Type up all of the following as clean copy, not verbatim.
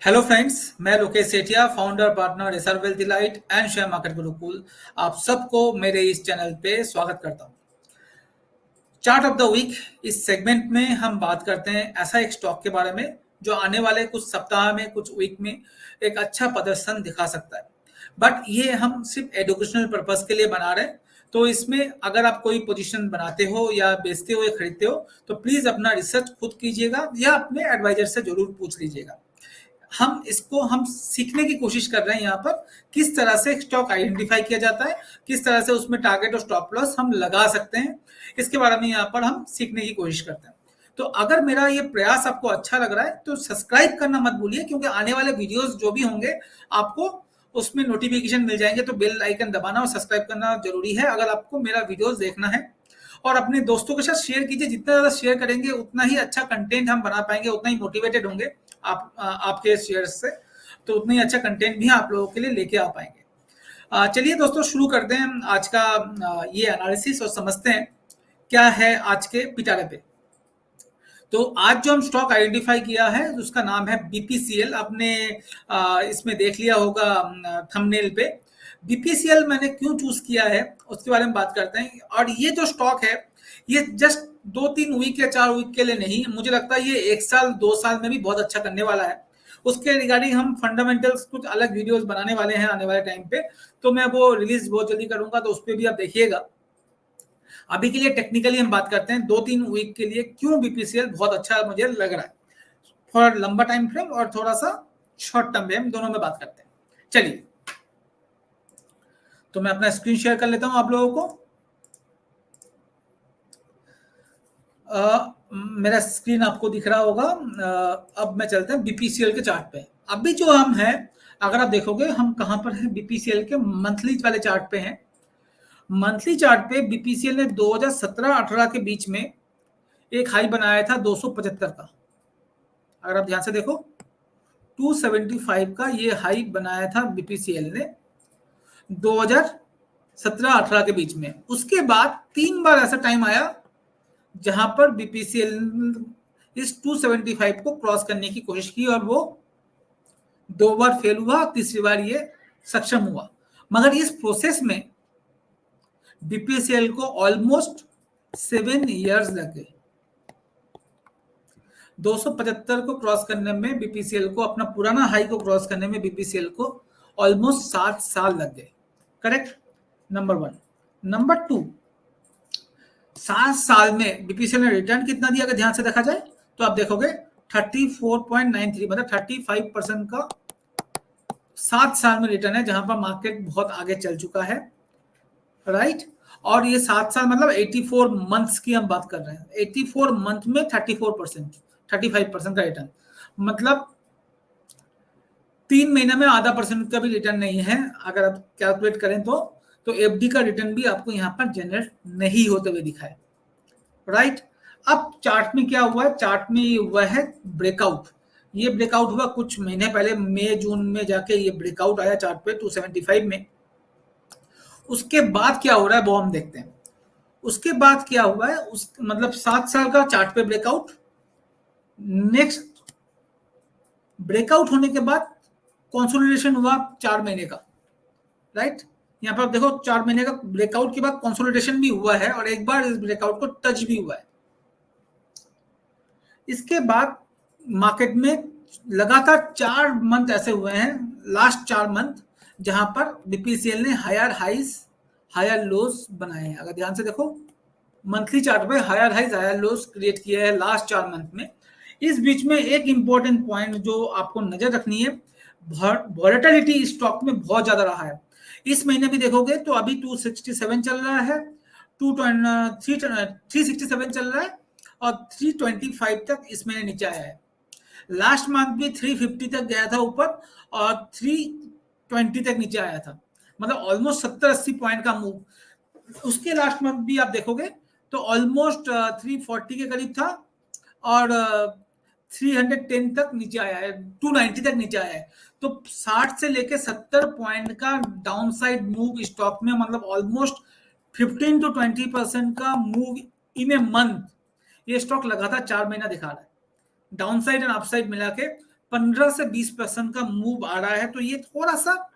Hello friends, मैं Lokesh Sethia, founder partner SR wealth delight and share market Gurukul. आप सबको मेरे इस चैनल पे स्वागत करता हूं। चार्ट ऑफ द वीक इस सेगमेंट में हम बात करते हैं ऐसा एक स्टॉक के बारे में जो आने वाले कुछ सप्ताह में, कुछ वीक में एक अच्छा प्रदर्शन दिखा सकता है। बट ये हम सिर्फ एजुकेशनल पर्पस के लिए बना रहे हैं। तो इसमें अगर आप कोई पोजीशन बनाते हो या बेचते हो या खरीदते हो तो प्लीज अपना रिसर्च खुद कीजिएगा या अपने एडवाइजर से जरूर पूछ लीजिएगा। हम सीखने की कोशिश कर रहे हैं यहाँ पर किस तरह से स्टॉक आइडेंटिफाई किया जाता है, किस तरह से उसमें टारगेट और स्टॉप लॉस हम लगा सकते हैं, इसके बारे में यहाँ पर हम सीखने की कोशिश करते हैं। तो अगर मेरा ये प्रयास आपको अच्छा लग रहा है तो सब्सक्राइब करना मत भूलिए, क्योंकि आने वाले वीडियोस जो भी होंगे आपको उसमें नोटिफिकेशन मिल जाएंगे। तो बेल आइकन दबाना और सब्सक्राइब करना जरूरी है अगर आपको मेरा वीडियोस देखना है। और अपने दोस्तों के साथ शेयर कीजिए, जितना ज्यादा शेयर करेंगे उतना ही अच्छा कंटेंट हम बना पाएंगे, उतना ही मोटिवेटेड होंगे आपके शेयर से, तो उतना ही अच्छा कंटेंट भी आप लोगों के लिए लेके आ पाएंगे। चलिए दोस्तों, शुरू करते हैं आज का ये एनालिसिस और समझते हैं क्या है आज के पिटारे पे। तो आज जो हम स्टॉक आइडेंटिफाई किया है उसका नाम है बीपीसीएल। आपने इसमें देख लिया होगा थंबनेल पे। बीपीसीएल मैंने क्यों चूज किया है उसके बारे में बात करते हैं। और ये जो स्टॉक है ये जस्ट 2-3 वीक या 4 वीक के लिए नहीं, मुझे लगता है ये 1 साल 2 साल में भी बहुत अच्छा करने वाला है। उसके रिगार्डिंग हम फंडामेंटल्स कुछ अलग वीडियोस बनाने वाले हैं आने वाले टाइम पे, तो मैं वो रिलीज बहुत जल्दी करूंगा, तो उस पर भी आप देखिएगा। अभी के लिए टेक्निकली हम बात करते हैं 2-3 वीक के लिए क्यों बीपीसीएल बहुत अच्छा मुझे लग रहा है। थोड़ा लंबा टाइम फ्रेम और थोड़ा सा शॉर्ट टर्म में, दोनों में बात करते हैं। चलिए, तो मैं अपना स्क्रीन शेयर कर लेता हूं आप लोगों को। मेरा स्क्रीन आपको दिख रहा होगा। अब मैं चलते हैं बीपीसीएल के चार्ट पे। अभी जो हम हैं, अगर आप देखोगे हम कहां पर हैं, बीपीसीएल के मंथली वाले चार्ट पे हैं। मंथली चार्ट पे बीपीसीएल ने 2017-18 के बीच में एक हाई बनाया था 275 का। अगर आप ध्यान से देखो, 275 का ये हाई बनाया था बीपीसीएल ने 2017-18 के बीच में। उसके बाद 3 बार ऐसा टाइम आया जहां पर बीपीसीएल इस 275 को क्रॉस करने की कोशिश की और वो 2 बार फेल हुआ, तीसरी बार ये सक्षम हुआ। मगर इस प्रोसेस में बीपीसीएल को ऑलमोस्ट 7 इयर्स लगे। 275 को क्रॉस करने में बीपीसीएल को, अपना पुराना हाई को क्रॉस करने में बीपीसीएल को ऑलमोस्ट 7 साल लग गए। Correct, number 1। नंबर 2, 7 साल में बीपीसीएल ने रिटर्न कितना दिया अगर ध्यान से देखा जाए तो आप देखोगे 34.93, मतलब 35% का 7 साल में रिटर्न है, जहां पर मार्केट बहुत आगे चल चुका है। राइट, और ये 7 साल मतलब 84 मंथ्स की हम बात कर रहे हैं। 84 मंथ में 35% का रिटर्न, मतलब 3 महीने में आधा परसेंट का भी रिटर्न नहीं है अगर आप कैलकुलेट करें तो एफडी का रिटर्न भी आपको यहाँ पर जनरेट नहीं होते हुए दिखा है। राइट, अब चार्ट में क्या हुआ है, चार्ट में ये हुआ है ब्रेकआउट। ये ब्रेकआउट हुआ कुछ महीने पहले, मई जून में जाके ये ब्रेकआउट आया चार्ट पे 275 में। उसके बाद क्या हो रहा है वो हम देखते हैं। उसके बाद क्या हुआ है, उस मतलब 7 साल का चार्ट पे ब्रेकआउट, नेक्स्ट ब्रेकआउट होने के बाद कंसोलिडेशन हुआ 4 महीने का। राइट, यहाँ पर आप देखो 4 महीने का ब्रेकआउट के बाद कंसोलिडेशन भी हुआ है और एक बार इस ब्रेकआउट को टच भी हुआ है। इसके बाद मार्केट में लगातार 4 मंथ ऐसे हुए हैं, लास्ट 4 मंथ, जहां पर बीपीसीएल ने हायर हाइज हायर लोज बनाए हैं। अगर ध्यान से देखो मंथली चार्ट पे higher highs higher lows create किया है लास्ट 4 मंथ में। इस बीच में एक इंपॉर्टेंट पॉइंट जो आपको नजर रखनी है, वॉलेटिलिटी स्टॉक में बहुत ज्यादा रहा है। इस महीने भी देखोगे तो अभी 267 चल रहा है, 367 चल रहा है और 325 तक इस महीने नीचे आया है। लास्ट मंथ भी 350 तक गया था ऊपर और 320 तक नीचे आया था, मतलब ऑलमोस्ट 70-80 पॉइंट का मूव। उसके लास्ट मंथ भी आप देखोगे तो ऑलमोस्ट 340 के करीब था और 310 तक नीचे आया है, 290 तक नीचे आया है। तो 60 से लेके 70 पॉइंट का डाउनसाइड मूव स्टॉक में, मतलब ऑलमोस्ट 15 to 20% का मूव इन ए मंथ ये स्टॉक लगातार 4 महीना दिखा रहा है। डाउनसाइड एंड अपसाइड मिला के 15 से 20% का मूव आ रहा है, तो ये थोड़ा सा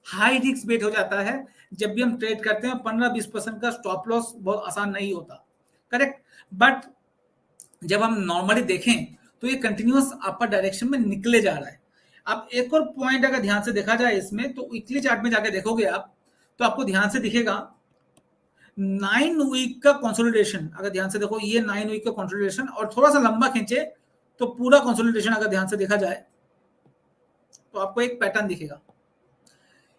हाई रिस्क बेट हो जाता है। जब भी हम ट्रेड करते हैं 15-20% का स्टॉप लॉस बहुत आसान नहीं होता, करेक्ट। बट जब हम नॉर्मली देखें तो ये कंटिन्यूअस अपर डायरेक्शन में निकले जा रहा है। अब एक और पॉइंट अगर ध्यान से देखा जाए इसमें, तो वीकली चार्ट में जाके देखोगे आप, तो आपको ध्यान से दिखेगा 9 वीक का कंसोलिडेशन। अगर ध्यान से देखो, ये 9 वीक का कंसोलिडेशन, और थोड़ा सा लंबा खींचे तो पूरा कंसोलिडेशन अगर ध्यान से देखा जाए तो आपको एक पैटर्न दिखेगा।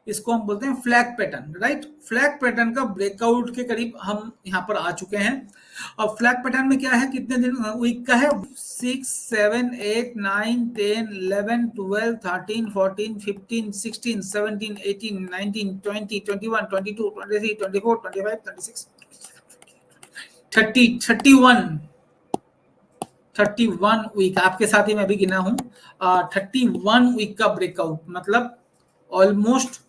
इसको हम बोलते हैं flag pattern, right. Flag pattern का ब्रेकआउट के करीब हम यहाँ पर आ चुके हैं। और फ्लैग पैटर्न में क्या है, कितने दिन वीक का है, 6, 7, 8, 9, 10, 11, 12, 13, 14, 15, 16, 17, 18, 19, 20, 21, 22, 23, 24, 25, 26, 30, 31 वीक आपके साथ ही मैं भी गिना हूं। 31 वीक का ब्रेकआउट मतलब ऑलमोस्ट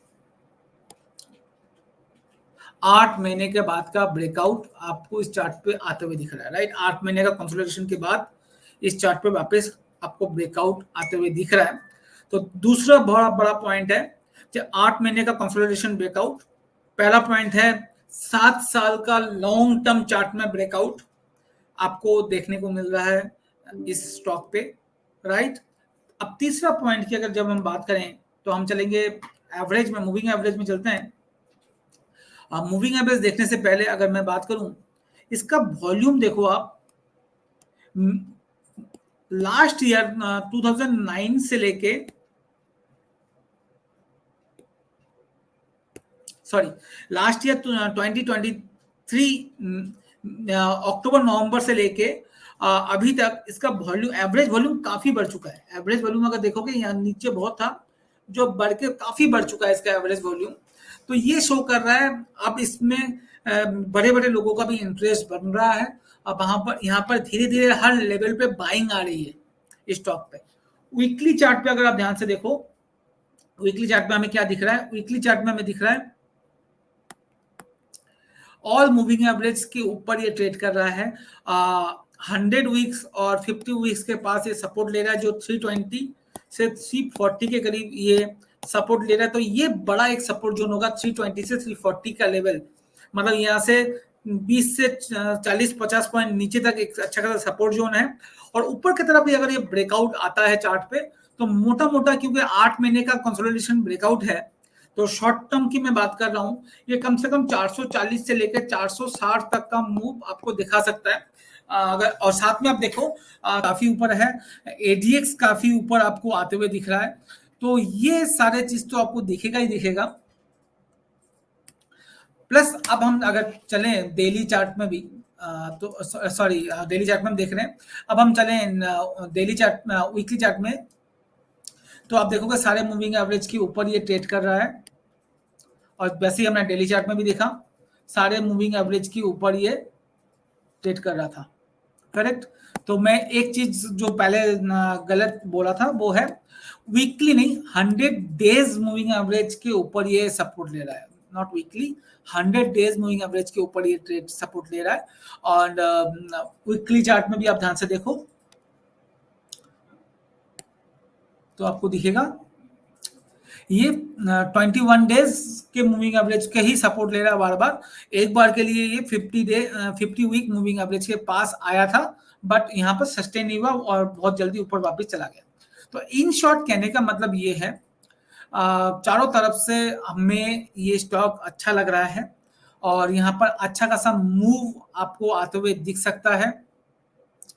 8 महीने के बाद का ब्रेकआउट आपको इस चार्ट पे आते हुए दिख रहा है, राइट। 8 महीने का कंसोलिडेशन के बाद इस चार्ट पे वापस आपको ब्रेकआउट आते हुए दिख रहा है। तो दूसरा बड़ा बड़ा पॉइंट है कि 8 महीने का कंसोलिडेशन ब्रेकआउट। पहला पॉइंट है 7 साल का लॉन्ग टर्म चार्ट में ब्रेकआउट आपको देखने को मिल रहा है इस स्टॉक पे, राइट। अब तीसरा पॉइंट की अगर जब हम बात करें तो हम चलेंगे एवरेज में, मूविंग एवरेज में चलते हैं। मूविंग एवरेज देखने से पहले अगर मैं बात करूं, इसका वॉल्यूम देखो आप, लास्ट ईयर 2009 से लेके, सॉरी लास्ट ईयर 2023 अक्टूबर नवंबर से लेके अभी तक इसका वॉल्यूम, एवरेज वॉल्यूम काफी बढ़ चुका है। एवरेज वॉल्यूम अगर देखोगे यहाँ नीचे बहुत था, जो बढ़ के काफी बढ़ चुका है इसका एवरेज वॉल्यूम। तो ये शो कर रहा है अब इसमें बड़े बड़े लोगों का भी इंटरेस्ट बन रहा है। अब यहाँ पर धीरे धीरे हर लेवल पे बाइंग आ रही है इस स्टॉक पे। वीकली चार्ट पे अगर आप ध्यान से देखो, वीकली चार्ट में हमें क्या दिख रहा है, वीकली चार्ट में हमें दिख रहा है ऑल मूविंग एवरेज के ऊपर ये ट्रेड कर रहा है। 100 वीक्स और 50 वीक्स के पास ये सपोर्ट ले रहा है, जो 320 से 340 के करीब ये सपोर्ट ले रहा है। तो ये बड़ा एक सपोर्ट जोन होगा 320 से 340 का लेवल, मतलब यहाँ से 20 से 40-50 पॉइंट नीचे तक एक अच्छा खासा सपोर्ट जोन है। और ऊपर की तरफ भी अगर ये ब्रेकआउट आता है चार्ट पे, तो मोटा मोटा क्योंकि 8 महीने का कंसोलिडेशन ब्रेकआउट है, तो शॉर्ट टर्म की मैं बात कर रहा हूं, ये कम से कम 440 से लेकर 460 तक का मूव आपको दिखा सकता है। अगर और साथ में आप देखो काफी ऊपर है, एडीएक्स काफी ऊपर आपको आते हुए दिख रहा है। तो ये सारे चीज तो आपको दिखेगा ही दिखेगा। प्लस अब हम अगर चलें डेली चार्ट में भी, तो सॉरी डेली चार्ट में हम देख रहे हैं, अब हम चलें डेली चार्ट, वीकली चार्ट में, तो आप देखोगे सारे मूविंग एवरेज के ऊपर ये ट्रेड कर रहा है। और वैसे ही हमने डेली चार्ट में भी देखा, सारे मूविंग एवरेज के ऊपर ये ट्रेड कर रहा था, करेक्ट। तो मैं एक चीज जो पहले गलत बोला था वो है, वीकली नहीं 100 डेज मूविंग एवरेज के ऊपर ये सपोर्ट ले रहा है, not weekly, 100 days moving average के ऊपर ये ट्रेड सपोर्ट ले रहा है। और वीकली चार्ट में भी आप ध्यान से देखो तो आपको दिखेगा ये 21 डेज के मूविंग एवरेज के ही सपोर्ट ले रहा है बार बार। एक बार के लिए ये 50 वीक मूविंग एवरेज के पास आया था, बट यहाँ पर सस्टेन नहीं हुआ और बहुत जल्दी ऊपर वापस चला गया। तो इन शॉर्ट कहने का मतलब ये है, चारों तरफ से हमें ये स्टॉक अच्छा लग रहा है और यहाँ पर अच्छा खासा मूव आपको आते हुए दिख सकता है,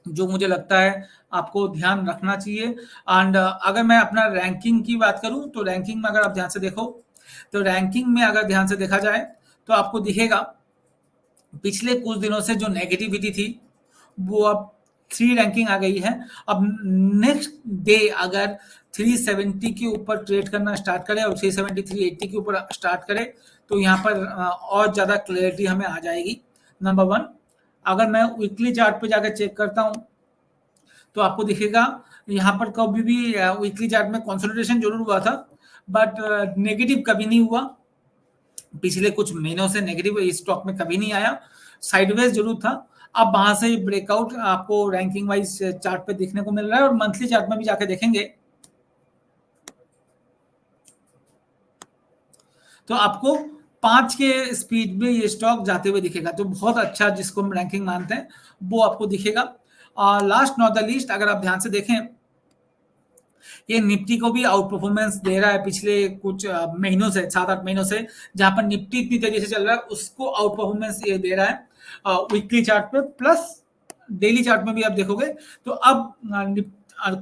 जो मुझे लगता है आपको ध्यान रखना चाहिए। एंड अगर मैं अपना रैंकिंग की बात करूं, तो रैंकिंग में अगर आप ध्यान से देखो, तो रैंकिंग में अगर ध्यान से देखा जाए तो आपको दिखेगा पिछले कुछ दिनों से जो नेगेटिविटी थी वो अब 3 रैंकिंग आ गई है। अब नेक्स्ट डे अगर 370 के ऊपर ट्रेड करना स्टार्ट करे और 370 380 के ऊपर स्टार्ट करे, तो यहाँ पर और ज्यादा क्लैरिटी हमें आ जाएगी। नंबर 1, अगर मैं वीकली चार्ट पे जाकर चेक करता हूं तो आपको दिखेगा यहाँ पर कभी भी वीकली चार्ट में कंसोलिडेशन जरूर हुआ था, बट नेगेटिव कभी नहीं हुआ। पिछले कुछ महीनों से नेगेटिव इस स्टॉक में कभी नहीं आया, साइडवेज जरूर था। अब वहां से ब्रेकआउट आपको रैंकिंग वाइज चार्ट पे देखने को मिल रहा है। और मंथली चार्ट में भी जाके देखेंगे तो आपको 5 के स्पीड में ये स्टॉक जाते हुए दिखेगा, तो बहुत अच्छा जिसको हम रैंकिंग मानते हैं वो आपको दिखेगा। लास्ट नॉट द लीस्ट, अगर आप ध्यान से देखें, ये निफ्टी को भी आउट परफॉर्मेंस दे रहा है पिछले कुछ महीनों से, 7-8 महीनों से, जहां पर निफ्टी इतनी तेजी से चल रहा है उसको आउट परफॉर्मेंस ये दे रहा है वीकली चार्ट पे, प्लस डेली चार्ट में भी आप देखोगे तो अब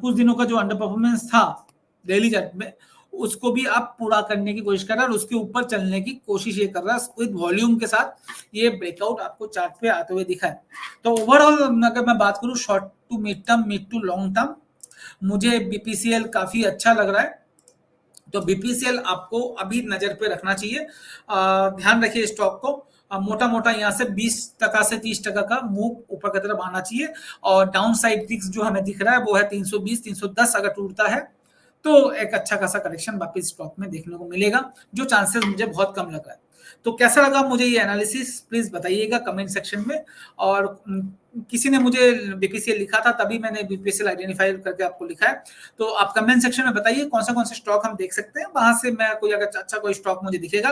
कुछ दिनों का जो अंडर परफॉर्मेंस था डेली चार्ट में उसको भी आप पूरा करने की कोशिश कर रहा है और उसके ऊपर चलने की कोशिश ये कर रहा है विद वॉल्यूम के साथ। ये ब्रेकआउट आपको चार्ट पे आते हुए दिखा है। तो ओवरऑल अगर मैं बात करूं short to mid term, mid to long term, मुझे बीपीसीएल काफी अच्छा लग रहा है। तो बीपीसीएल आपको अभी नजर पे रखना चाहिए। ध्यान रखिए स्टॉक को मोटा मोटा यहाँ से 20% से 30% का मूव ऊपर की तरफ आना चाहिए और डाउन साइड रिस्क जो हमें दिख रहा है वो है 320-310। अगर टूटता है तो एक अच्छा खासा करेक्शन वापस स्टॉक में देखने को मिलेगा, जो चांसेस मुझे बहुत कम लग रहा है। तो कैसा लगा मुझे ये एनालिसिस प्लीज बताइएगा कमेंट सेक्शन में। और किसी ने मुझे बीपीसीएल लिखा था तभी मैंने बीपीसीएल आइडेंटिफाई करके आपको लिखा है। तो आप कमेंट सेक्शन में बताइए कौन से स्टॉक हम देख सकते हैं, वहां से मैं कोई अगर अच्छा कोई स्टॉक मुझे दिखेगा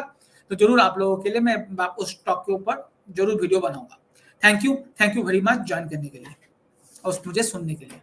तो जरूर आप लोगों के लिए मैं उस स्टॉक के ऊपर जरूर वीडियो बनाऊंगा। Thank you very much join करने के लिए और मुझे सुनने के लिए।